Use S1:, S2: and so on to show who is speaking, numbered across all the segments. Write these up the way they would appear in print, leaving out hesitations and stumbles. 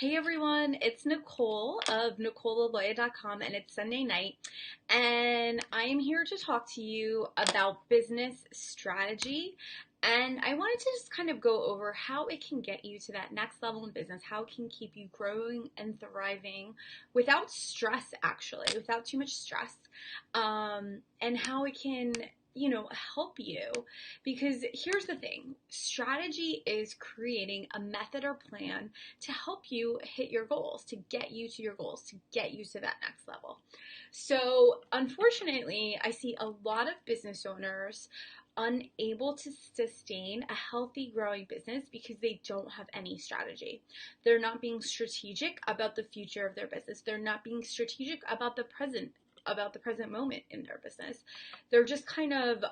S1: Hey everyone, it's Nicole of NicoleLaloya.com and it's Sunday night and I am here to talk to you about business strategy, and I wanted to just kind of go over how it can get you to that next level in business, how it can keep you growing and thriving without stress, actually, without too much stress, and how it can help you. Because here's the thing, strategy is creating a method or plan to help you hit your goals, to get you to your goals, to get you to that next level. So, unfortunately, I see a lot of business owners unable to sustain a healthy growing business because they don't have any strategy. They're not being strategic about the future of their business. They're not being strategic about the present moment in their business. They're just kind of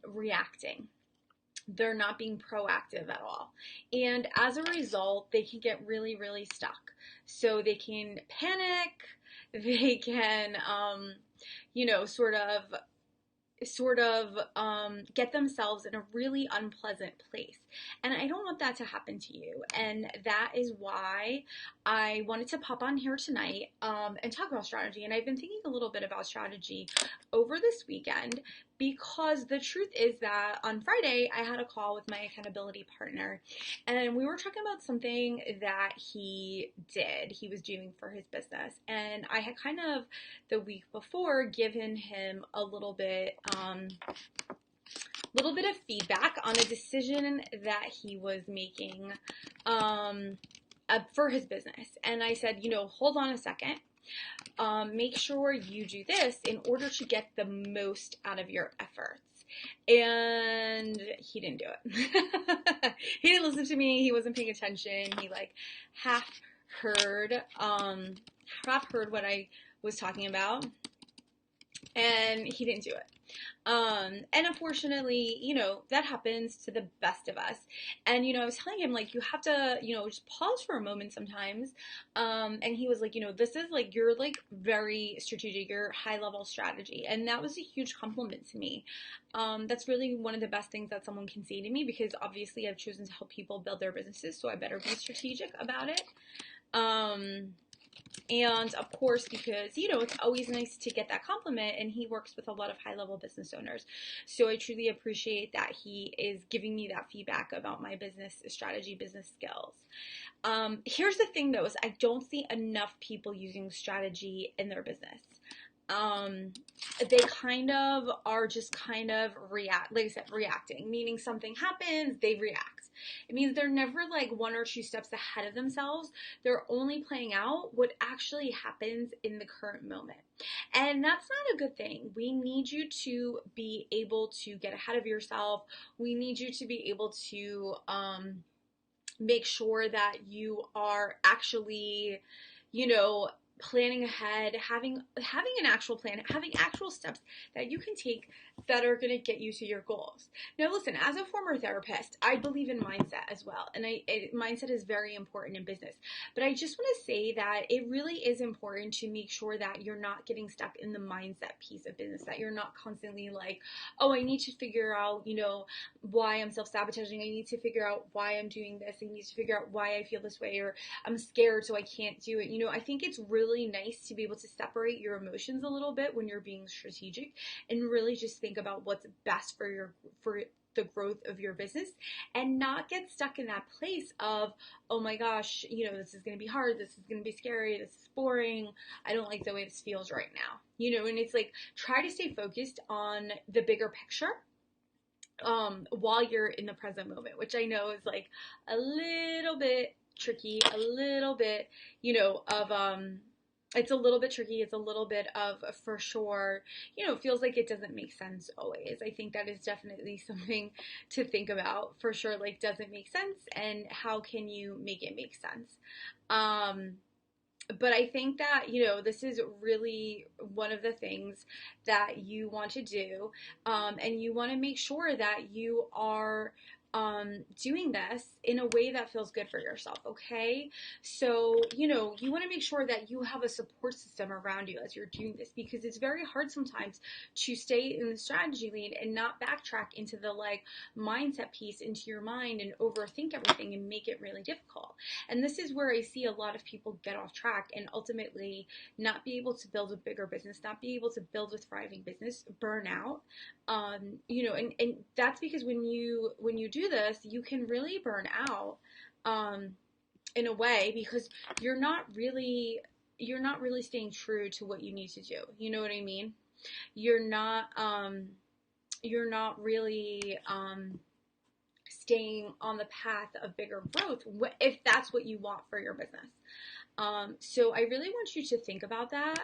S1: reacting. They're not being proactive at all. And as a result, they can get really, really stuck. So they can panic, they can, get themselves in a really unpleasant place. And I don't want that to happen to you. And that is why I wanted to pop on here tonight and talk about strategy. And I've been thinking a little bit about strategy over this weekend, because the truth is that on Friday I had a call with my accountability partner and we were talking about something that he was doing for his business. And I had kind of the week before given him a little bit of feedback on a decision that he was making for his business. And I said, hold on a second. Make sure you do this in order to get the most out of your efforts. And he didn't do it. He didn't listen to me. He wasn't paying attention. He half heard what I was talking about, and he didn't do it. And unfortunately, that happens to the best of us. And, I was telling him, you have to, just pause for a moment sometimes. And he was like, this is you're very strategic, your high level strategy. And that was a huge compliment to me. That's really one of the best things that someone can say to me, because obviously I've chosen to help people build their businesses. So I better be strategic about it. And of course, because, it's always nice to get that compliment, and he works with a lot of high level business owners. So I truly appreciate that he is giving me that feedback about my business strategy, business skills. Here's the thing though, is I don't see enough people using strategy in their business. They kind of are just reacting, meaning something happens, they react. It means they're never one or two steps ahead of themselves. They're only playing out what actually happens in the current moment. And that's not a good thing. We need you to be able to get ahead of yourself. We need you to be able to make sure that you are actually, planning ahead, having an actual plan, having actual steps that you can take that are going to get you to your goals. Now listen, as a former therapist, I believe in mindset as well, and mindset is very important in business. But I just want to say that it really is important to make sure that you're not getting stuck in the mindset piece of business, that you're not constantly oh, I need to figure out, why I'm self-sabotaging, I need to figure out why I'm doing this, I need to figure out why I feel this way, or I'm scared so I can't do it. I think it's really nice to be able to separate your emotions a little bit when you're being strategic, and really just think about what's best for the growth of your business, and not get stuck in that place of, oh my gosh, this is going to be hard, this is going to be scary, this is boring, I don't like the way this feels right now, and it's try to stay focused on the bigger picture while you're in the present moment, which I know is a little bit tricky, a little bit, it's a little bit tricky. It's a little bit of, for sure, feels like it doesn't make sense always. I think that is definitely something to think about, for sure. Does it make sense? And how can you make it make sense? But I think that, this is really one of the things that you want to do. And you want to make sure that you are doing this in a way that feels good for yourself, okay? So, you know, you want to make sure that you have a support system around you as you're doing this, because it's very hard sometimes to stay in the strategy lane and not backtrack into the like mindset piece into your mind and overthink everything and make it really difficult. And this is where I see a lot of people get off track and ultimately not be able to build a bigger business, not be able to build a thriving business, burn out. You know, and that's because when you do this, you can really burn out in a way because you're not really staying true to what you need to do. You know what I mean? You're not really staying on the path of bigger growth if that's what you want for your business. So I really want you to think about that.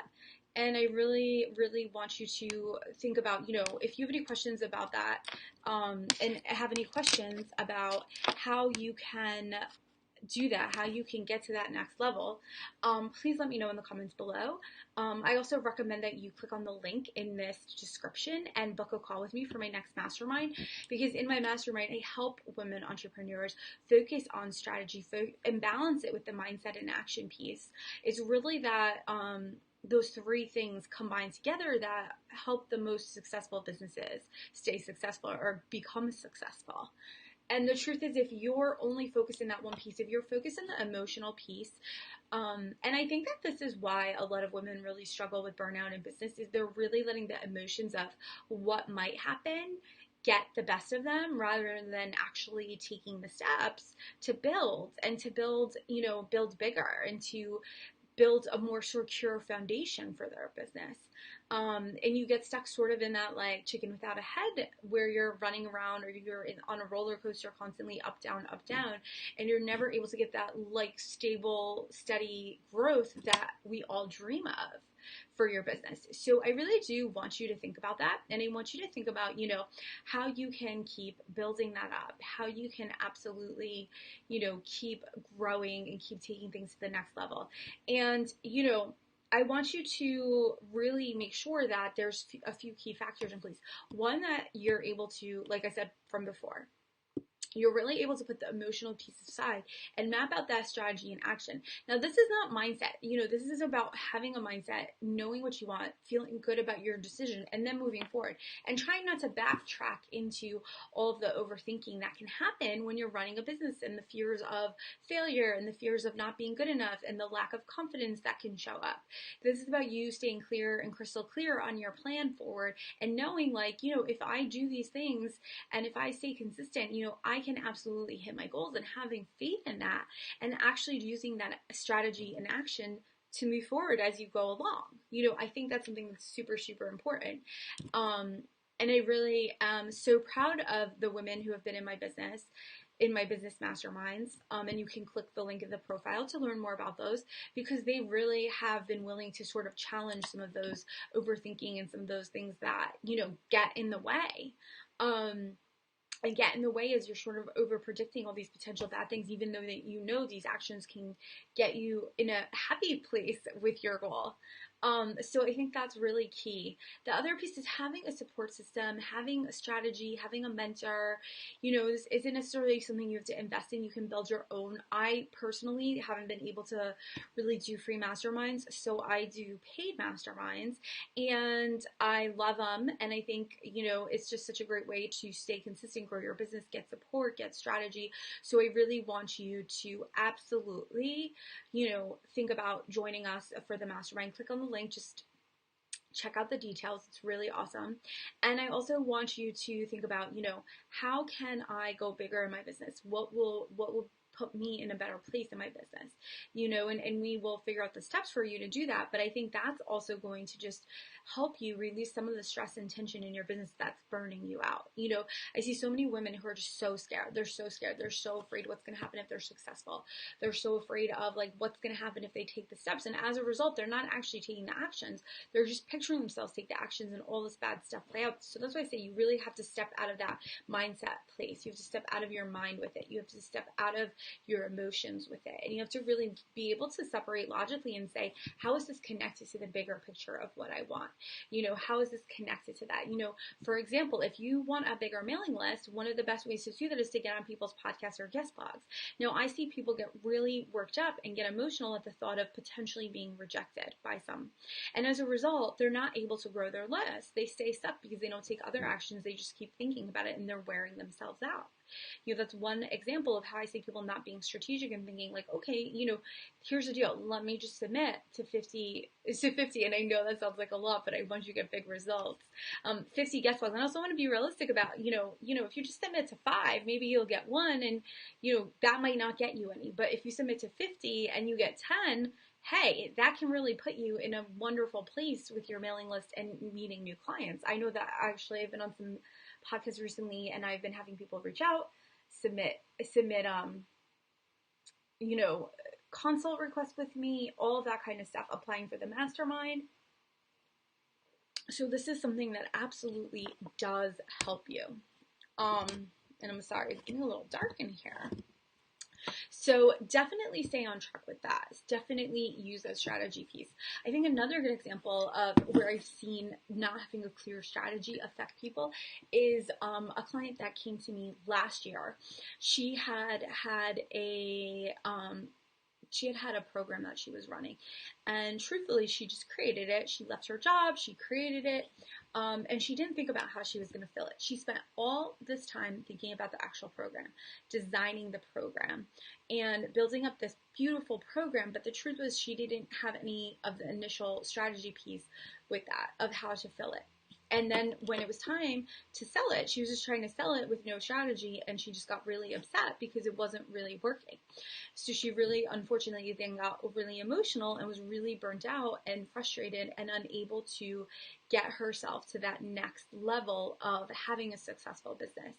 S1: And I really, really want you to think about, you know, if you have any questions about that, and have any questions about how you can do that, how you can get to that next level, please let me know in the comments below. I also recommend that you click on the link in this description and book a call with me for my next mastermind, because in my mastermind, I help women entrepreneurs focus on strategy and balance it with the mindset and action piece. It's really that those three things combined together that help the most successful businesses stay successful or become successful. And the truth is, if you're only focused in that one piece, if you're focused on the emotional piece, and I think that this is why a lot of women really struggle with burnout in business, is they're really letting the emotions of what might happen get the best of them rather than actually taking the steps to build and to build, you know, build bigger and to build a more secure foundation for their business. And you get stuck sort of in that like chicken without a head where you're running around or you're on a roller coaster constantly up, down, and you're never able to get that like stable, steady growth that we all dream of for your business. So I really do want you to think about that. And I want you to think about, you know, how you can keep building that up, how you can absolutely, you know, keep growing and keep taking things to the next level. And, you know, I want you to really make sure that there's a few key factors in place. One, that you're able to, like I said from before, you're really able to put the emotional piece aside and map out that strategy and action. Now, this is not mindset. You know, this is about having a mindset, knowing what you want, feeling good about your decision, and then moving forward and trying not to backtrack into all of the overthinking that can happen when you're running a business, and the fears of failure and the fears of not being good enough and the lack of confidence that can show up. This is about you staying clear and crystal clear on your plan forward and knowing, like, you know, if I do these things and if I stay consistent, you know, I can absolutely hit my goals, and having faith in that and actually using that strategy and action to move forward as you go along. You know, I think that's something that's super, super important. And I really am so proud of the women who have been in my business masterminds, and you can click the link in the profile to learn more about those, because they really have been willing to sort of challenge some of those overthinking and some of those things that, you know, get in the way. And get in the way as you're sort of over predicting all these potential bad things, even though that you know these actions can get you in a happy place with your goal. So I think that's really key. The other piece is having a support system, having a strategy, having a mentor. You know, this isn't necessarily something you have to invest in. You can build your own. I personally haven't been able to really do free masterminds, so I do paid masterminds, and I love them. And I think, you know, it's just such a great way to stay consistent, grow your business, get support, get strategy. So I really want you to absolutely, you know, think about joining us for the mastermind. Click on the link, just check out the details. It's really awesome. And I also want you to think about, you know, how can I go bigger in my business? What will put me in a better place in my business, you know, and we will figure out the steps for you to do that. But I think that's also going to just help you release some of the stress and tension in your business that's burning you out. You know, I see so many women who are just so scared. They're so scared. They're so afraid what's going to happen if they're successful. They're so afraid of like what's going to happen if they take the steps. And as a result, they're not actually taking the actions. They're just picturing themselves take the actions and all this bad stuff play out. So that's why I say you really have to step out of that mindset place. You have to step out of your mind with it. You have to step out of your emotions with it. And you have to really be able to separate logically and say, how is this connected to the bigger picture of what I want? How is this connected to that? For example, if you want a bigger mailing list, one of the best ways to do that is to get on people's podcasts or guest blogs. Now, I see people get really worked up and get emotional at the thought of potentially being rejected by some. And as a result, they're not able to grow their list. They stay stuck because they don't take other actions. They just keep thinking about it and they're wearing themselves out. That's one example of how I see people not being strategic and thinking like, okay, here's the deal. Let me just submit to 50. And I know that sounds like a lot, but I want you to get big results. 50 guest blogs. And I also want to be realistic about, if you just submit to 5, maybe you'll get 1 and, that might not get you any. But if you submit to 50 and you get 10, hey, that can really put you in a wonderful place with your mailing list and meeting new clients. I know that actually I've been on some podcasts recently and I've been having people reach out, submit, consult requests with me, all of that kind of stuff, applying for the mastermind. So this is something that absolutely does help you. And I'm sorry, it's getting a little dark in here. So definitely stay on track with that. Definitely use that strategy piece. I think another good example of where I've seen not having a clear strategy affect people is a client that came to me last year. She had a program that she was running, and truthfully, she just created it. She left her job, she created it, and she didn't think about how she was going to fill it. She spent all this time thinking about the actual program, designing the program, and building up this beautiful program, but the truth was she didn't have any of the initial strategy piece with that, of how to fill it. And then when it was time to sell it, she was just trying to sell it with no strategy, and she just got really upset because it wasn't really working. So she really, unfortunately, then got really emotional and was really burnt out and frustrated and unable to get herself to that next level of having a successful business.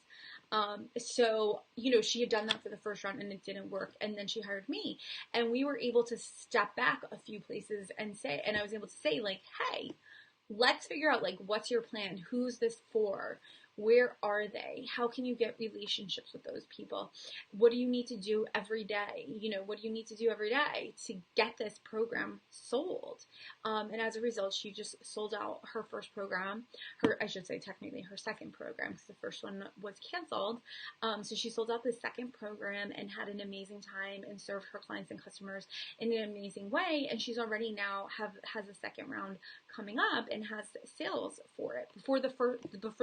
S1: So she had done that for the first round and it didn't work. And then she hired me, and we were able to step back a few places and I was able to say like, hey, let's figure out, like, what's your plan? Who's this for? Where are they? How can you get relationships with those people? What do you need to do every day? What do you need to do every day to get this program sold? And as a result, she just sold out her first program, technically her second program, because the first one was canceled. So she sold out the second program and had an amazing time and served her clients and customers in an amazing way. And she's already now has a second round coming up and has sales for it before the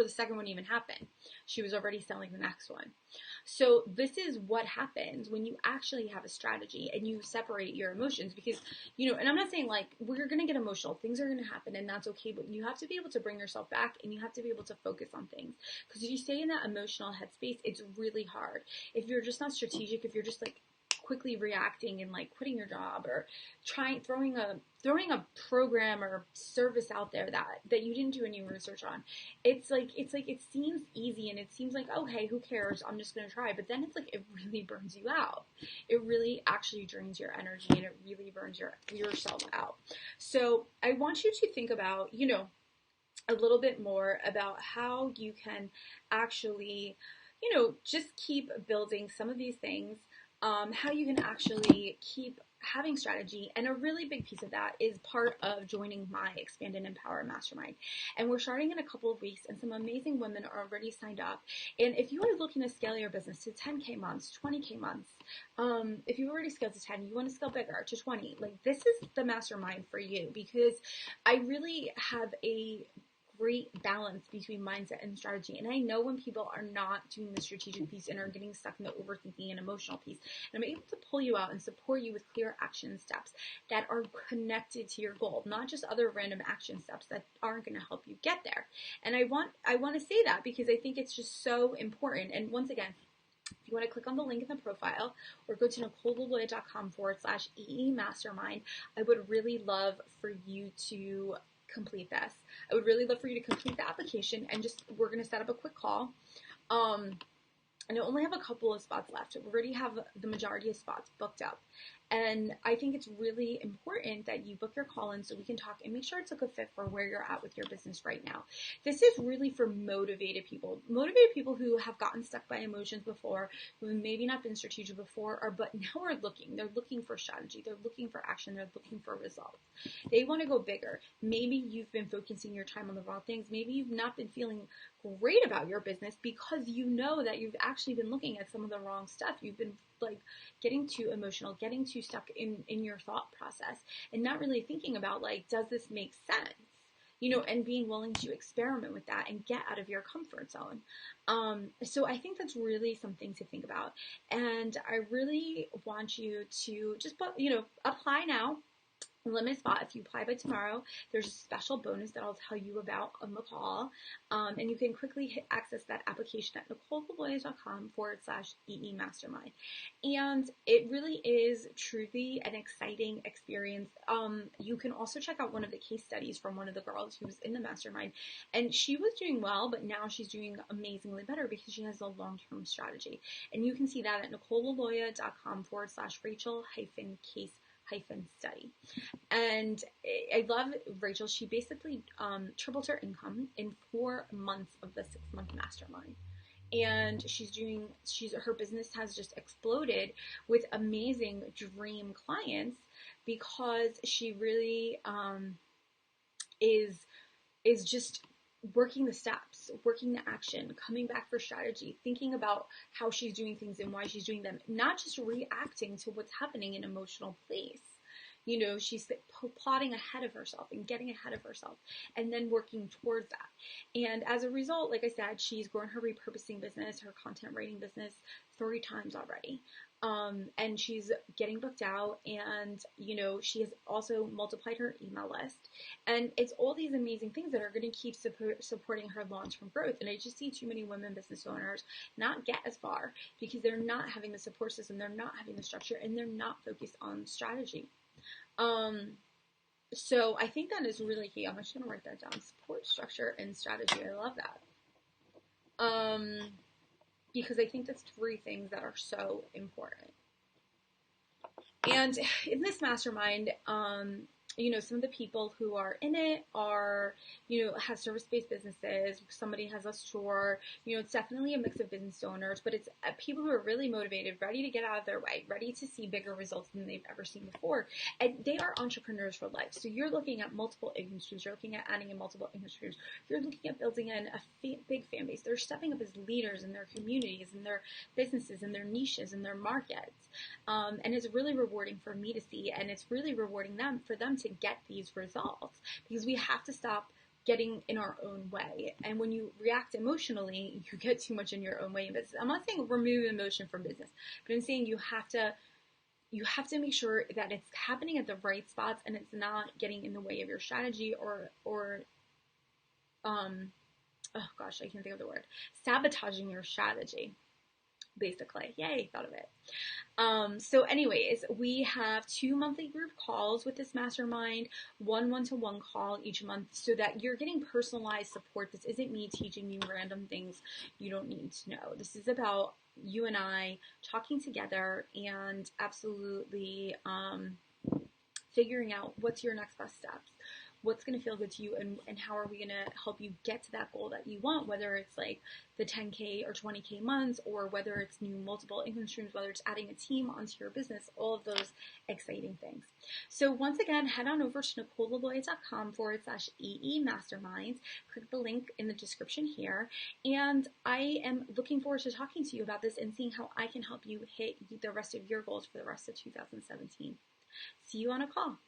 S1: second one even happened. She was already selling the next one. So this is what happens when you actually have a strategy and you separate your emotions, because, and I'm not saying like we're going to get emotional, things are going to happen and that's okay, but you have to be able to bring yourself back and you have to be able to focus on things, because if you stay in that emotional headspace, it's really hard. If you're just not strategic, if you're just like quickly reacting and like quitting your job or throwing a program or service out there that you didn't do any research on, it's like it seems easy and it seems like, oh hey, who cares, I'm just gonna try, but then it's like it really burns you out. It really actually drains your energy and it really burns yourself out. So I want you to think about a little bit more about how you can actually just keep building some of these things, how you can actually keep having strategy. And a really big piece of that is part of joining my Expand and Empower Mastermind. And we're starting in a couple of weeks, and some amazing women are already signed up. And if you are looking to scale your business to 10K months, 20K months, if you've already scaled to 10, you want to scale bigger to 20, like this is the mastermind for you, because I really have a great balance between mindset and strategy. And I know when people are not doing the strategic piece and are getting stuck in the overthinking and emotional piece, and I'm able to pull you out and support you with clear action steps that are connected to your goal, not just other random action steps that aren't going to help you get there. And I want to say that because I think it's just so important. And once again, if you want to click on the link in the profile or go to NicoleLeloy.com/EE Mastermind, I would really love for you to complete this. I would really love for you to complete the application, and we're going to set up a quick call. and I only have a couple of spots left. We already have the majority of spots booked up. And I think it's really important that you book your call in so we can talk and make sure it's a good fit for where you're at with your business right now. This is really for motivated people who have gotten stuck by emotions before, who have maybe not been strategic before, or but now are looking. They're looking for strategy. They're looking for action. They're looking for results. They want to go bigger. Maybe you've been focusing your time on the wrong things. Maybe you've not been feeling great about your business because you know that you've actually been looking at some of the wrong stuff. You've been like getting too emotional, getting too stuck in your thought process and not really thinking about like, does this make sense? And being willing to experiment with that and get out of your comfort zone. So I think that's really something to think about. And I really want you to just apply now. Limited spot. If you apply by tomorrow, there's a special bonus that I'll tell you about on the call. And you can quickly access that application at NicoleLaboya.com/EE Mastermind. And it really is truly an exciting experience. You can also check out one of the case studies from one of the girls who was in the mastermind. And she was doing well, but now she's doing amazingly better because she has a long-term strategy. And you can see that at NicoleLaboya.com/Rachel-case-study. And I love Rachel. She basically tripled her income in 4 months of the 6-month mastermind. And her business has just exploded with amazing dream clients because she really is just working the steps, working the action, coming back for strategy, thinking about how she's doing things and why she's doing them, not just reacting to what's happening in an emotional place. She's plotting ahead of herself and getting ahead of herself and then working towards that. And as a result, like I said, she's grown her repurposing business, her content writing business 3 times already. And she's getting booked out and, she has also multiplied her email list. And it's all these amazing things that are going to keep supporting her long-term growth. And I just see too many women business owners not get as far because they're not having the support system, they're not having the structure, and they're not focused on strategy. So I think that is really key. I'm just going to write that down. Support, structure, and strategy. I love that. Because I think that's 3 things that are so important. And in this mastermind, some of the people who are in it are, have service-based businesses. Somebody has a store. It's definitely a mix of business owners, but it's people who are really motivated, ready to get out of their way, ready to see bigger results than they've ever seen before. And they are entrepreneurs for life. So you're looking at multiple income streams. You're looking at adding in multiple income streams. You're looking at building in a big fan base. They're stepping up as leaders in their communities, in their businesses, in their niches, in their markets. And it's really rewarding for me to see, and it's really rewarding for them to get these results, because we have to stop getting in our own way. And when you react emotionally, you get too much in your own way in business. I'm not saying remove emotion from business, but I'm saying you have to make sure that it's happening at the right spots and it's not getting in the way of your strategy or oh gosh, I can't think of the word, sabotaging your strategy. Basically. Yay, thought of it. So anyways, we have 2 monthly group calls with this mastermind, 1 one-to-one call each month so that you're getting personalized support. This isn't me teaching you random things you don't need to know. This is about you and I talking together and absolutely figuring out what's your next best steps. What's going to feel good to you, and how are we going to help you get to that goal that you want, whether it's like the 10K or 20K months, or whether it's new multiple income streams, whether it's adding a team onto your business, all of those exciting things. So once again, head on over to NicoleLaboya.com/EE Masterminds. Click the link in the description here. And I am looking forward to talking to you about this and seeing how I can help you hit the rest of your goals for the rest of 2017. See you on a call.